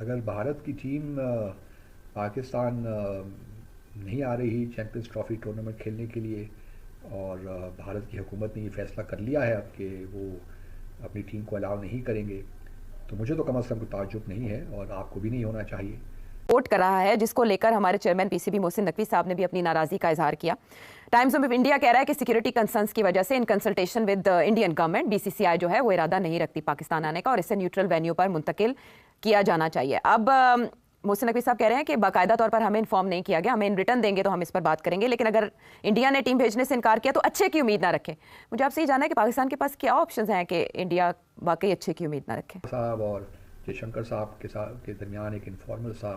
अगर भारत की टीम पाकिस्तान नहीं आ रही चैंपियंस ट्रॉफी टूर्नामेंट खेलने के लिए और भारत की हुकूमत ने ये फ़ैसला कर लिया है अब कि वो अपनी टीम को अलाउ नहीं करेंगे, तो मुझे तो कम अज़ कम कोई ताज्जुब नहीं है और आपको भी नहीं होना चाहिए। रिपोर्ट कर रहा है, जिसको लेकर हमारे चेयरमैन पीसीबी मोहसिन नकवी साहब ने भी अपनी नाराजगी का इजहार किया। टाइम्स ऑफ इंडिया कह रहा है कि सिक्योरिटी कंसर्न्स की वजह से in consultation with Indian government BCCI जो है वो इरादा नहीं रखती पाकिस्तान आने का और इसे न्यूट्रल वेन्यू पर मुंतकिल किया जाना चाहिए। अब मोहसिन नकवी साहब कह रहे हैं कि बाकायदा तौर पर हमें इन्फॉर्म नहीं किया गया, हमें इन रिटर्न देंगे तो हम इस पर बात करेंगे, लेकिन अगर इंडिया ने टीम भेजने से इनकार किया तो अच्छे की उम्मीद ना रखें। मुझे आपसे ये जानना है कि पाकिस्तान के पास क्या ऑप्शंस हैं कि इंडिया वाकई अच्छे की उम्मीद ना रखे। साहब और जयशंकर साहब के दरमियान एक इनफॉर्मल सा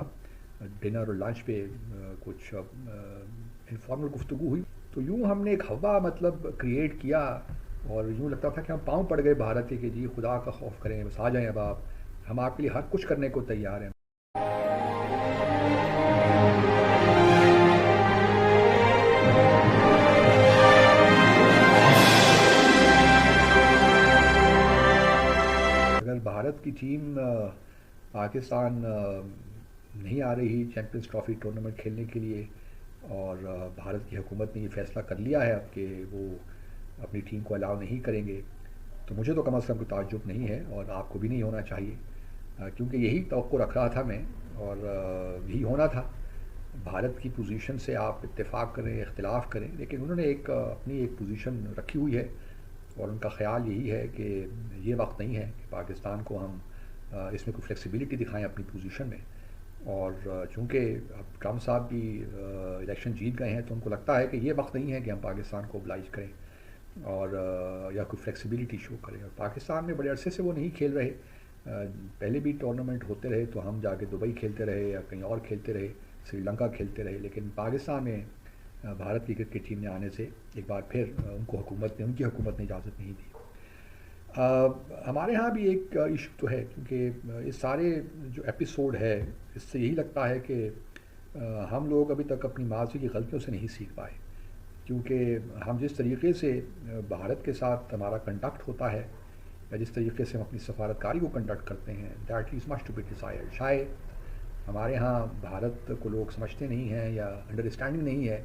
डिनर और लंच पे कुछ इनफॉर्मल गुफ्तगू हुई, तो यूँ हमने एक हवा मतलब क्रिएट किया और यूँ लगता था कि हम पाँव पड़ गए भारत के कि जी खुदा का खौफ करें, बस आ जाएं, अब आप हम आपके लिए हर कुछ करने को तैयार हैं। अगर भारत की टीम पाकिस्तान नहीं आ रही चैंपियंस ट्रॉफी टूर्नामेंट खेलने के लिए और भारत की हुकूमत ने ये फ़ैसला कर लिया है अब कि वो अपनी टीम को अलाउ नहीं करेंगे, तो मुझे तो कम अज़ कम कोई ताज्जुब नहीं है और आपको भी नहीं होना चाहिए, क्योंकि यही तवक्को रख रहा था मैं और यही होना था। भारत की पोजीशन से आप इत्तेफाक करें, इख्तिलाफ़ करें, लेकिन उन्होंने अपनी एक पोजीशन रखी हुई है और उनका ख़्याल यही है कि ये वक्त नहीं है कि पाकिस्तान को हम इसमें कोई फ्लेक्सिबिलिटी दिखाएं अपनी पोजीशन में। और चूँकि अब ट्रम्प साहब भी इलेक्शन जीत गए हैं, तो उनको लगता है कि ये वक्त नहीं है कि हम पाकिस्तान को ओब्लाइज करें और या कोई फ्लेक्सिबिलिटी शो करें। और पाकिस्तान में बड़े अरसे से वो नहीं खेल रहे, पहले भी टूर्नामेंट होते रहे तो हम जाके दुबई खेलते रहे या कहीं और खेलते रहे, श्रीलंका खेलते रहे, लेकिन पाकिस्तान में भारत की क्रिकेट टीम ने आने से एक बार फिर उनकी हुकूमत ने इजाज़त नहीं दी। हमारे यहाँ भी एक इशू तो है, क्योंकि इस सारे जो एपिसोड है इससे यही लगता है कि हम लोग अभी तक अपनी माजी की गलतियों से नहीं सीख पाए, क्योंकि हम जिस तरीके से भारत के साथ हमारा कंडक्ट होता है या जिस तरीके से हम अपनी सफारतकारी को कंडक्ट करते हैं, that is much to be desired. शायद हमारे यहाँ भारत को लोग समझते नहीं हैं या अंडरस्टैंडिंग नहीं है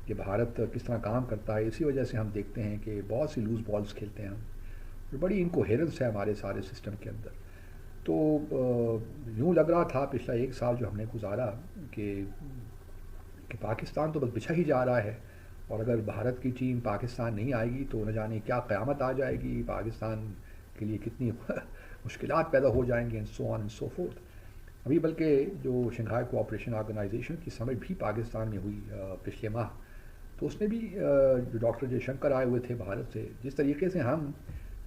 कि भारत किस तरह काम करता है। इसी वजह से हम देखते हैं कि बहुत सी लूज़ बॉल्स खेलते हैं हम, तो बड़ी इनकोहेरेंस है हमारे सारे सिस्टम के अंदर। तो यूँ लग रहा था पिछला एक साल जो हमने गुजारा कि पाकिस्तान तो बस बिछा ही जा रहा है और अगर भारत की टीम पाकिस्तान नहीं आएगी तो न जाने क्या क़यामत आ जाएगी, पाकिस्तान के लिए कितनी मुश्किलात पैदा हो जाएंगी and so on and so fourth. अभी बल्कि जो शंघाई कोऑपरेशन ऑर्गेनाइजेशन की समिट भी पाकिस्तान में हुई पिछले माह, तो उसमें भी जो डॉक्टर जयशंकर आए हुए थे भारत से, जिस तरीके से हम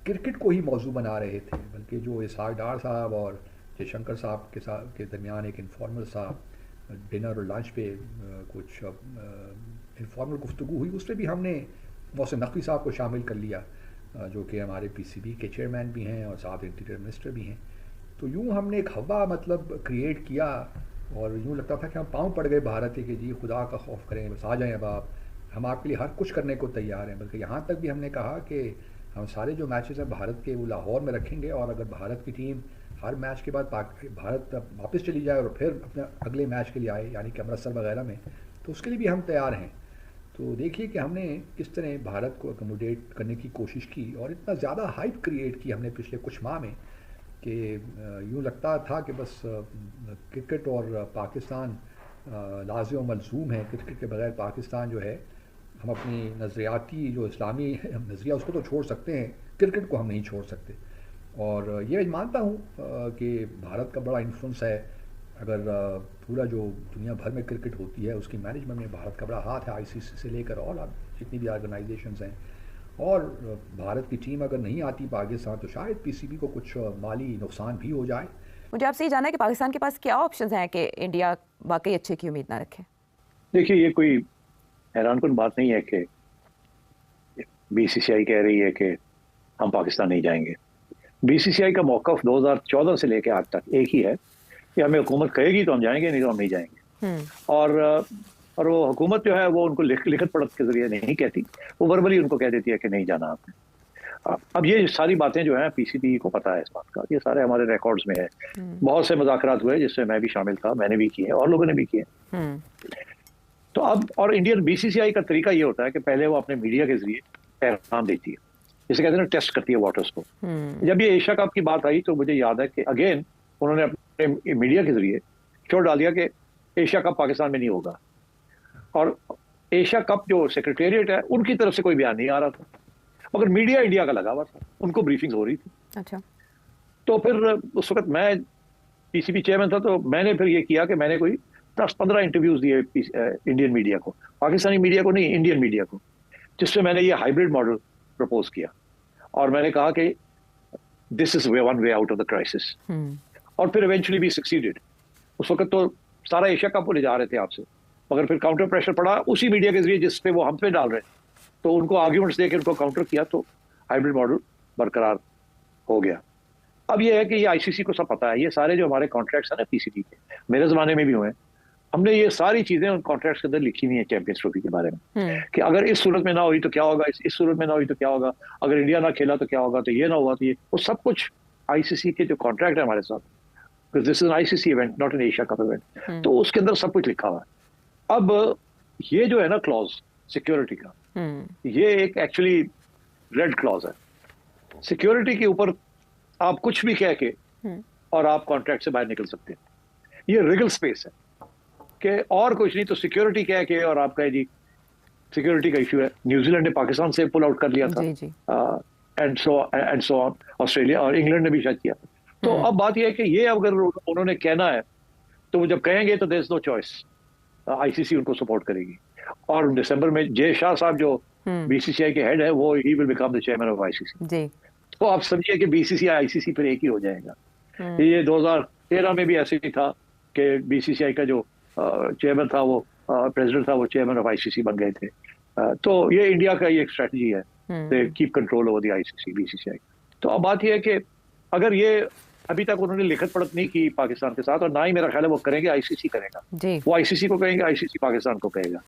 क्रिकेट को ही मौजू बना रहे थे, बल्कि जो इसहाक डार साहब और जयशंकर साहब के दरमियान एक इनफॉर्मल सा डिनर और लंच पे कुछ इनफॉर्मल गुफ्तगू हुई, उसमें भी हमने मोहसिन नकवी साहब को शामिल कर लिया, जो कि हमारे पीसीबी के चेयरमैन भी हैं और साथ इंटीरियर मिनिस्टर भी हैं। तो यूँ हमने एक हवा मतलब क्रिएट किया और यूँ लगता था कि हम पाँव पड़ गए भारत के कि जी खुदा का खौफ करें, बस आ जाएं, अब आप हम आपके लिए हर कुछ करने को तैयार हैं। बल्कि यहाँ तक भी हमने कहा कि हम सारे जो मैचेस हैं भारत के वो लाहौर में रखेंगे और अगर भारत की टीम हर मैच के बाद भारत वापस चली जाए और फिर अपने अगले मैच के लिए आए, यानी कि अमृतसर वगैरह में, तो उसके लिए भी हम तैयार हैं। तो देखिए कि हमने किस तरह भारत को अकोमोडेट करने की कोशिश की और इतना ज़्यादा हाइप क्रिएट की हमने पिछले कुछ माह में कि यूँ लगता था कि बस क्रिकेट और पाकिस्तान लाज़िम व मलज़ूम है। क्रिकेट के बगैर पाकिस्तान जो है, हम अपनी नज़रियाती जो इस्लामी नज़रिया उसको तो छोड़ सकते हैं, क्रिकेट को हम नहीं छोड़ सकते। और ये मानता हूँ कि भारत का बड़ा इन्फ्लुएंस है। अगर पूरा जो दुनिया भर में क्रिकेट होती है उसकी मैनेजमेंट में भारत का बड़ा हाथ है, आईसीसी से लेकर और जितनी भी ऑर्गेनाइजेशंस हैं। और भारत की टीम अगर नहीं आती पाकिस्तान तो शायद पीसीबी को कुछ माली नुकसान भी हो जाए। मुझे आपसे ये जानना है कि पाकिस्तान के पास क्या ऑप्शंस हैं कि इंडिया वाकई अच्छे की उम्मीद ना रखे। देखिए, ये कोई हैरानकुन बात नहीं है कि बीसीसीआई कह रही है कि हम पाकिस्तान नहीं जाएंगे। बीसीसीआई का मौक़िफ़ 2014 से लेकर आज तक एक ही है कि हमें हुकूमत कहेगी तो हम जाएंगे, नहीं तो हम नहीं जाएंगे। और वो हुकूमत जो है वो उनको लिखत पढ़त के जरिए नहीं कहती, वो वर्बली उनको कह देती है कि नहीं जाना आपने। अब ये सारी बातें जो हैं पीसीबी को पता है इस बात का, ये सारे हमारे रिकॉर्ड्स में है। बहुत से मुज़ाकरात हुए जिसमें मैं भी शामिल था, मैंने भी किए और लोगों ने भी किए। तो अब और इंडियन बीसीसीआई का तरीका ये होता है कि पहले वो अपने मीडिया के जरिए पैगाम देती है, जिसे कहते हैं ना टेस्ट करती है वाटर्स को। जब ये एशिया कप की बात आई तो मुझे याद है कि अगेन उन्होंने अपने मीडिया के जरिए छोड़ डाल दिया कि एशिया कप पाकिस्तान में नहीं होगा, और एशिया कप जो सेक्रेटेरिएट है उनकी तरफ से कोई बयान नहीं आ रहा था, मगर मीडिया इंडिया का लगा हुआ था, उनको ब्रीफिंग हो रही थी। अच्छा। तो फिर उस वक्त मैं पीसीबी चेयरमैन था, तो मैंने फिर ये किया कि मैंने कोई 10-15 इंटरव्यूज दिए इंडियन मीडिया को, पाकिस्तानी मीडिया को नहीं, इंडियन मीडिया को, जिससे मैंने ये हाइब्रिड मॉडल प्रपोज किया और मैंने कहा कि this is one way out of the crisis. और फिर इवेंचुअली भी सक्सीडेड। उस वक्त तो सारा एशिया कप ले जा रहे थे आपसे, मगर फिर काउंटर प्रेशर पड़ा उसी मीडिया के जरिए जिस पे वो हम पे डाल रहे, तो उनको आर्ग्यूमेंट्स देकर उनको काउंटर किया, तो हाइब्रिड मॉडल बरकरार हो गया। अब ये है कि ये आईसीसी को सब पता है, ये सारे जो हमारे कॉन्ट्रैक्ट्स हैं ना पीसीबी के, मेरे जमाने में भी हुए, हमने ये सारी चीजें उन कॉन्ट्रैक्ट्स के अंदर लिखी हुई है चैंपियंस ट्रॉफी के बारे में, कि अगर इस सूरत में ना हुई तो क्या होगा, इस सूरत में ना हुई तो क्या होगा, अगर इंडिया ना खेला तो क्या होगा, तो ये ना हुआ तो ये, वो सब कुछ आईसीसी के जो कॉन्ट्रैक्ट है हमारे साथ, this is an ICC event not an Asia cup event, तो उसके अंदर सब कुछ लिखा हुआ है। अब ये जो है ना क्लॉज सिक्योरिटी का, ये एक एक्चुअली रेड क्लॉज है। सिक्योरिटी के ऊपर आप कुछ भी कह के और आप कॉन्ट्रैक्ट से बाहर निकल सकते हैं, ये रिगल स्पेस है कि और कुछ नहीं, तो सिक्योरिटी कह के और आप कहे जी सिक्योरिटी का इशू है। न्यूजीलैंड ने पाकिस्तान से पुल आउट कर लिया था, एंड सो ऑन, ऑस्ट्रेलिया और इंग्लैंड ने भी शायद किया। तो अब बात यह है कि ये अगर उन्होंने कहना है तो वो जब कहेंगे तो there is no choice, ICC उनको सपोर्ट करेगी। और दिसंबर में जय शाह साहब जो बीसीसीआई के हेड है, वो he will become the chairman of ICC. तो आप समझिए कि बीसीसीआई आईसीसी पर एक ही हो जाएगा। ये 2013 में भी ऐसे ही था कि बीसीसीआई का जो चेयरमैन था, वो प्रेसिडेंट था, वो चेयरमैन ऑफ आईसीसी बन गए थे। तो ये इंडिया का ये एक स्ट्रेटजी है, keep control over the ICC BCCI. तो अब बात यह है कि अगर ये अभी तक उन्होंने लिखत पढ़त नहीं की पाकिस्तान के साथ, और ना ही मेरा ख्याल है वो करेंगे, आईसीसी करेगा। वो आईसीसी को कहेंगे, आईसीसी पाकिस्तान को कहेगा।